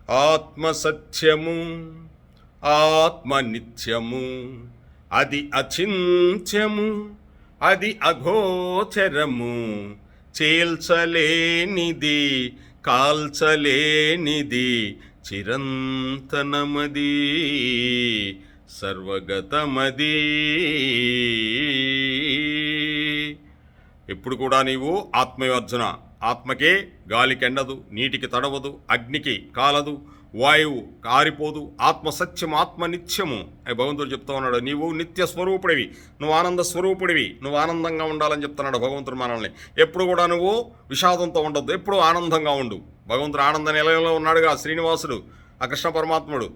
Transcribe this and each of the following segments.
ఆత్మ సత్యము ఆత్మ నిత్యము, అది అచింత్యము అది అగోచరము, చేల్చలేనిది కాల్చలేనిది చిరంతనమది సర్వగతమది. ఎప్పుడు కూడా నీవు ఆత్మయోర్జున, ఆత్మకే గాలికెండదు, నీటికి తడవదు, అగ్నికి కాలదు, వాయువు కారిపోదు, ఆత్మ సత్యం ఆత్మ నిత్యము అని భగవంతుడు చెప్తా ఉన్నాడు. నీవు నిత్య స్వరూపుడివి, నువ్వు ఆనంద స్వరూపుడివి, నువ్వు ఆనందంగా ఉండాలని చెప్తున్నాడు భగవంతుడు మనల్ని. ఎప్పుడు కూడా నువ్వు విషాదంతో ఉండొద్దు, ఎప్పుడు ఆనందంగా ఉండు. భగవంతుడు ఆనంద నిలయంలో ఉన్నాడుగా శ్రీనివాసుడు, ఆ కృష్ణ పరమాత్ముడు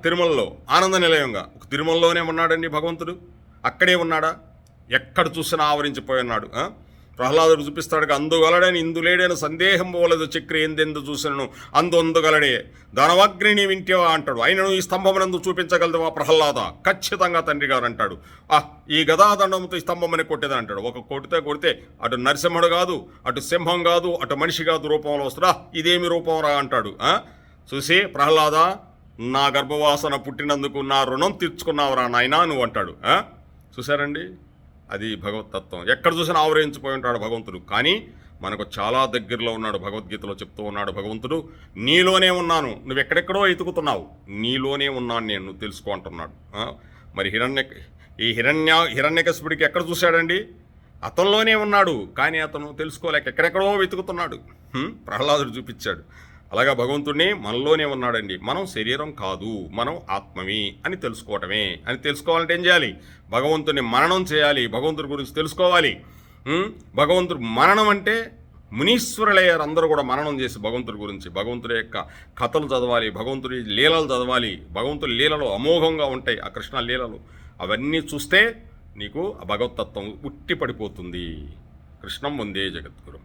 తిరుమలలో ఆనంద నిలయంగా. ఒక తిరుమలలోనే ఉన్నాడండి భగవంతుడు, అక్కడే ఉన్నాడా? ఎక్కడ చూసినా ఆవరించిపోయి ఉన్నాడు. ప్రహ్లాదుడు చూపిస్తాడుగా, అందుగలడని ఇందులేడని సందేహం పోలేదు చక్రి ఎందెందు చూసినను అందుగలడే ధనవగ్నిని వింటేవా అంటాడు. ఆయనను ఈ స్తంభమునందు చూపించగలదువా ప్రహ్లాద? ఖచ్చితంగా తండ్రి గారు అంటాడు. ఈ గదాదండంతో ఈ స్తంభమని కొట్టేది అంటాడు. ఒక కొడితే అటు నరసింహుడు కాదు, అటు సింహం కాదు, అటు మనిషి కాదు రూపంలో వస్తురా, ఇదేమి రూపం రా అంటాడు. చూసి ప్రహ్లాద, నా గర్భవాసన పుట్టినందుకు నా రుణం తీర్చుకున్నావురా నాయనా నువ్వు అంటాడు. చూశారండి, అది భగవతత్వం. ఎక్కడ చూసినా ఆవరించిపోయి ఉంటాడు భగవంతుడు. కానీ మనకు చాలా దగ్గరలో ఉన్నాడు. భగవద్గీతలో చెప్తూ ఉన్నాడు భగవంతుడు, నీలోనే ఉన్నాను, నువ్వు ఎక్కడెక్కడో ఎతుకుతున్నావు, నీలోనే ఉన్నాను నేను, నువ్వు తెలుసుకో అంటున్నాడు. మరి హిరణ్యకశిపుడికి ఎక్కడ చూశాడండి? అతనిలోనే ఉన్నాడు, కానీ అతను తెలుసుకోలేక ఎక్కడెక్కడో వెతుకుతున్నాడు. ప్రహ్లాదుడు చూపించాడు. అలాగా భగవంతుడిని మనలోనే ఉన్నాడండి. మనం శరీరం కాదు, మనం ఆత్మవి అని తెలుసుకోవటమే. అని తెలుసుకోవాలంటే ఏం చేయాలి? భగవంతుడిని మననం చేయాలి, భగవంతుడి గురించి తెలుసుకోవాలి. భగవంతుడు మననం అంటే మునీశ్వరులయ్యారు అందరూ కూడా మననం చేసి భగవంతుడి గురించి, భగవంతుడి యొక్క కథలు చదవాలి, భగవంతుడి లీలలు చదవాలి. భగవంతుడి లీలలు అమోఘంగా ఉంటాయి, ఆ కృష్ణ లీలలు. అవన్నీ చూస్తే నీకు ఆ భగవతత్వం ఉట్టి పడిపోతుంది. కృష్ణం వందే జగద్గురు.